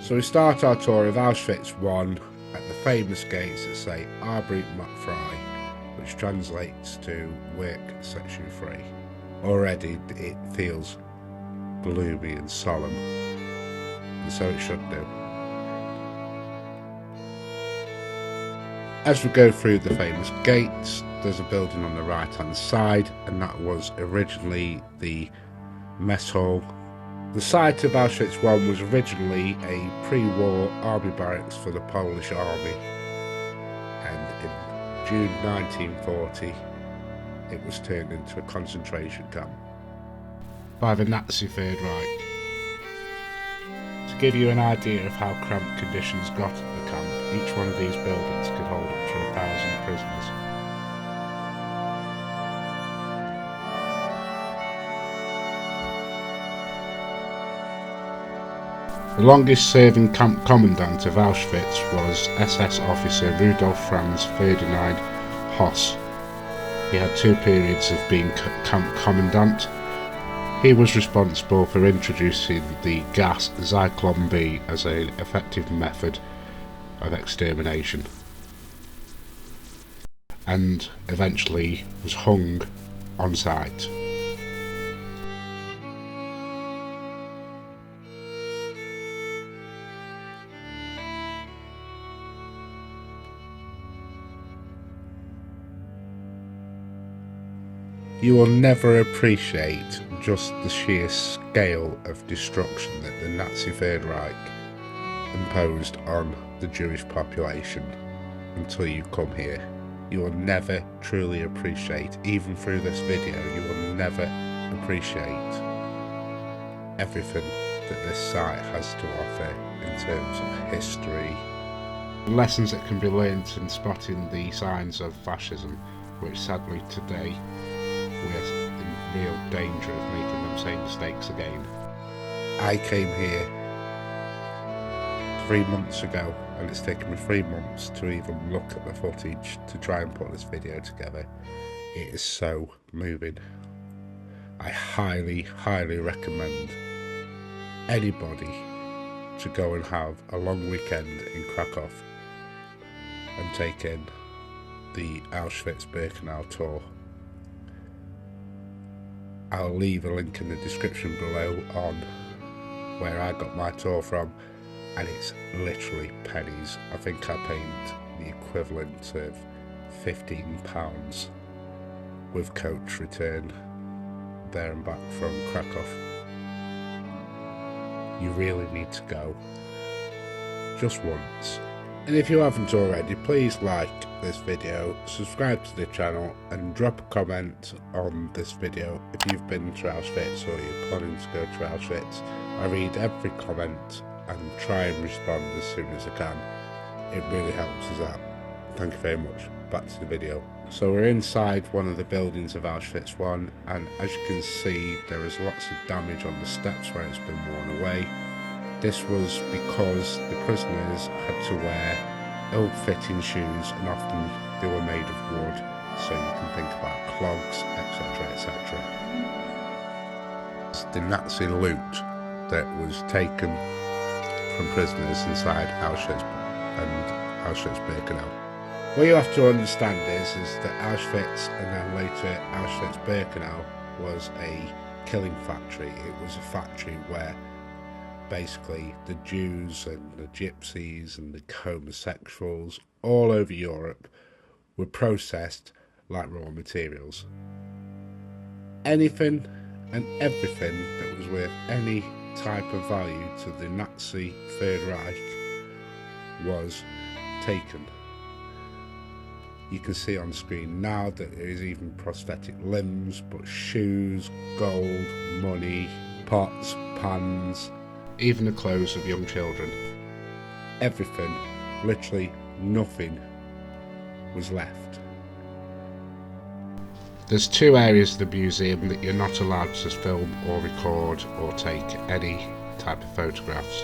So we start our tour of Auschwitz I at the famous gates that say Arbeit macht frei, which translates to work sets you free. Already it feels gloomy and solemn, and so it should do. As we go through the famous gates, there's a building on the right hand side, and that was originally the mess hall. The site of Auschwitz I was originally a pre-war army barracks for the Polish army, and in June 1940 it was turned into a concentration camp by the Nazi Third Reich. To give you an idea of how cramped conditions got at the camp, each one of these buildings could hold up to 1,000 prisoners. The longest serving camp commandant of Auschwitz was SS officer Rudolf Franz Ferdinand Höss. He had 2 periods of being camp commandant. He was responsible for introducing the gas Zyklon B as an effective method of extermination, and eventually was hung on sight. You will never appreciate just the sheer scale of destruction that the Nazi Third Reich imposed on the Jewish population until you come here. You will never truly appreciate, even through this video, you will never appreciate everything that this site has to offer in terms of history. Lessons that can be learnt in spotting the signs of fascism, which sadly today we're in real danger of making them same mistakes again. I came here 3 months ago, and it's taken me 3 months to even look at the footage to try and put this video together. It is so moving. I highly recommend anybody to go and have a long weekend in Krakow and take in the Auschwitz Birkenau tour. I'll leave a link in the description below on where I got my tour from, and it's literally pennies. I think I paid the equivalent of £15 with coach return there and back from Krakow. You really need to go, just once. And if you haven't already, please like this video, subscribe to the channel, and drop a comment on this video if you've been to Auschwitz or you're planning to go to Auschwitz. I read every comment and try and respond as soon as I can. It really helps us out. Thank you very much. Back to the video. So we're inside one of the buildings of Auschwitz I, and as you can see, there is lots of damage on the steps where it's been worn away. This was because the prisoners had to wear ill-fitting shoes, and often they were made of wood, so you can think about clogs, etc, etc. It's the Nazi loot that was taken from prisoners inside Auschwitz and Auschwitz-Birkenau. What you have to understand is that Auschwitz and then later Auschwitz-Birkenau was a killing factory. It was a factory where basically the Jews and the gypsies and the homosexuals all over Europe were processed like raw materials. Anything and everything that was worth any type of value to the Nazi Third Reich was taken. You can see on screen now that there is even prosthetic limbs, but shoes, gold, money, pots, pans, even the clothes of young children. Everything, literally nothing, was left. There's 2 areas of the museum that you're not allowed to film or record or take any type of photographs,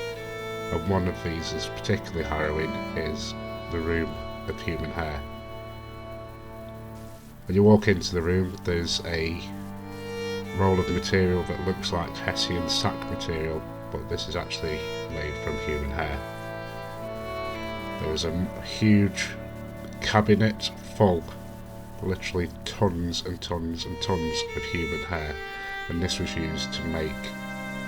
and one of these is particularly harrowing, is the room of human hair. When you walk into the room, there's a roll of material that looks like Hessian sack material but this is actually made from human hair. There was a huge cabinet full, literally tons and tons and tons of human hair, and this was used to make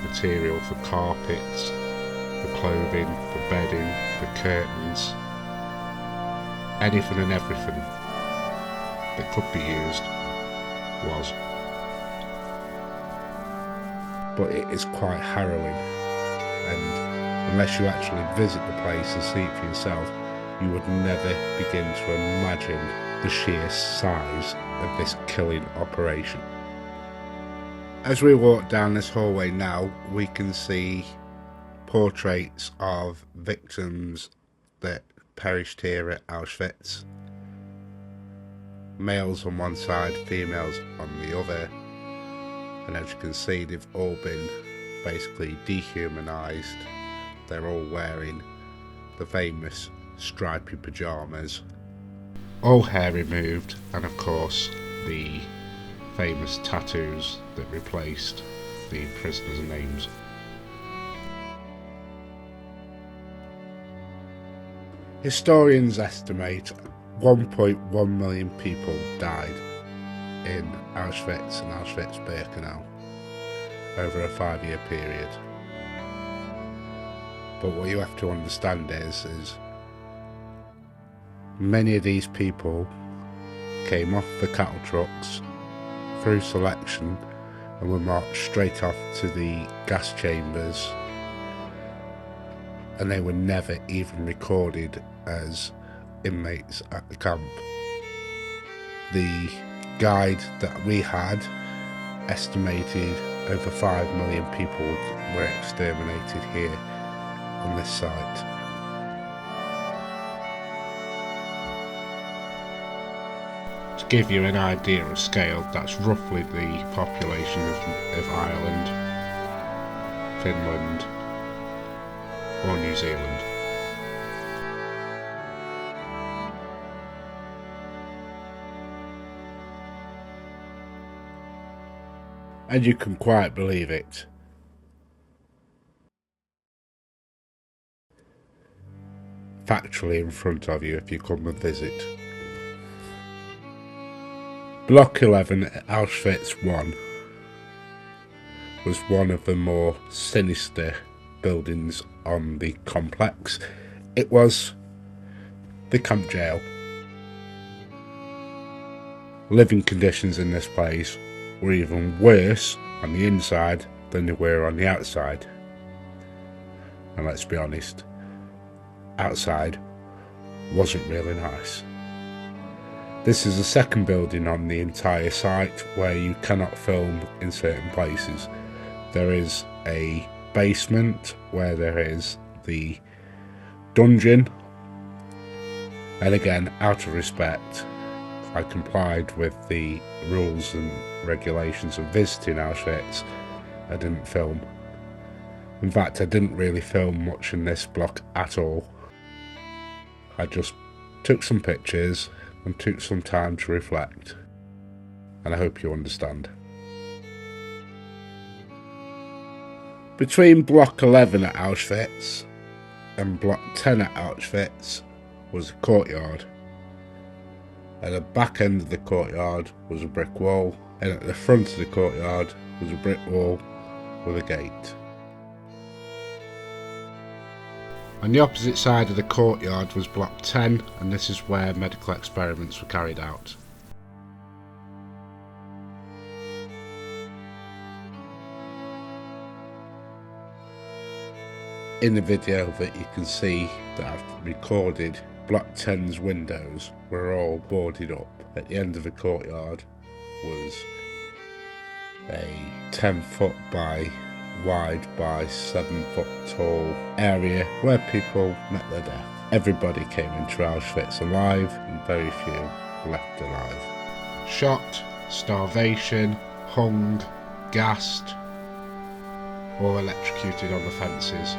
material for carpets, for clothing, for bedding, for curtains, anything and everything that could be used was. But it is quite harrowing, and unless you actually visit the place and see it for yourself, you would never begin to imagine the sheer size of this killing operation. As we walk down this hallway now, we can see portraits of victims that perished here at Auschwitz. Males on one side, females on the other, and as you can see, they've all been basically dehumanised. They're all wearing the famous stripy pyjamas, all hair removed, and of course the famous tattoos that replaced the prisoners' names. Historians estimate 1.1 million people died in Auschwitz and Auschwitz-Birkenau over a 5-year period. But what you have to understand is many of these people came off the cattle trucks through selection and were marched straight off to the gas chambers, and they were never even recorded as inmates at the camp. The guide that we had estimated over 5 million people were exterminated here on this site. To give you an idea of scale, that's roughly the population of Ireland, Finland or New Zealand. And you can quite believe it. Factually in front of you if you come and visit. Block 11 at Auschwitz I was one of the more sinister buildings on the complex. It was the camp jail. Living conditions in this place were even worse on the inside than they were on the outside. And let's be honest, outside wasn't really nice. This is the second building on the entire site where you cannot film in certain places. There is a basement where there is the dungeon, and again, out of respect, I complied with the rules and regulations of visiting Auschwitz. I didn't film. In fact, I didn't really film much in this block at all. I just took some pictures and took some time to reflect, and I hope you understand. Between block 11 at Auschwitz and block 10 at Auschwitz was a courtyard. At the back end of the courtyard was a brick wall, and at the front of the courtyard was a brick wall with a gate. On the opposite side of the courtyard was block 10, and this is where medical experiments were carried out. In the video that you can see that I've recorded, block 10's windows were all boarded up. At the end of the courtyard was a 10-foot by wide by 7-foot tall area where people met their death. Everybody came into Auschwitz alive and very few left alive. Shot, starvation, hung, gassed, or electrocuted on the fences.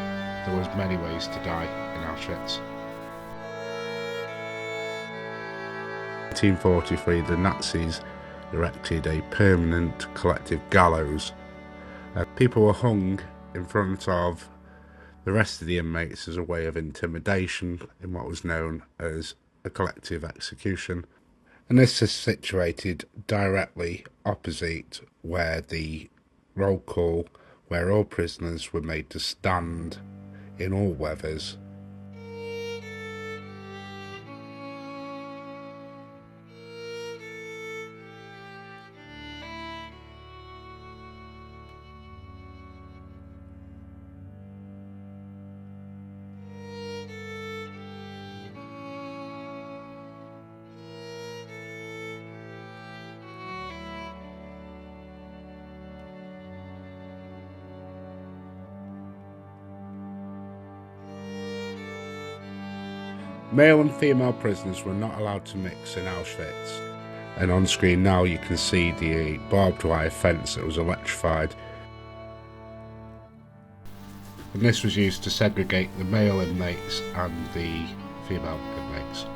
There was many ways to die in Auschwitz. In 1943, the Nazis erected a permanent collective gallows. People were hung in front of the rest of the inmates as a way of intimidation in what was known as a collective execution. And this is situated directly opposite where the roll call, where all prisoners were made to stand in all weathers. Male and female prisoners were not allowed to mix in Auschwitz, and on screen now you can see the barbed wire fence that was electrified, and this was used to segregate the male inmates and the female inmates.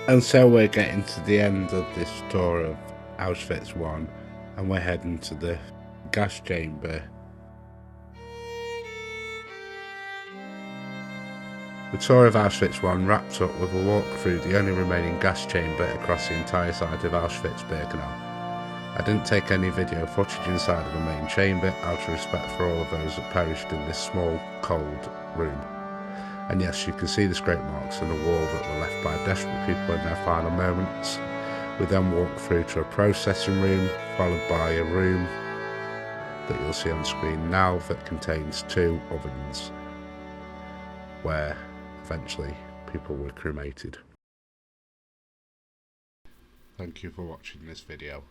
And so we're getting to the end of this tour of Auschwitz I, and we're heading to the gas chamber. The tour of Auschwitz I wrapped up with a walk through the only remaining gas chamber across the entire side of Auschwitz Birkenau. I didn't take any video footage inside of the main chamber out of respect for all of those that perished in this small, cold room. And yes, you can see the scrape marks on the wall that were left by desperate people in their final moments. We then walked through to a processing room, followed by a room that you'll see on screen now that contains 2 ovens, where eventually people were cremated. Thank you for watching this video.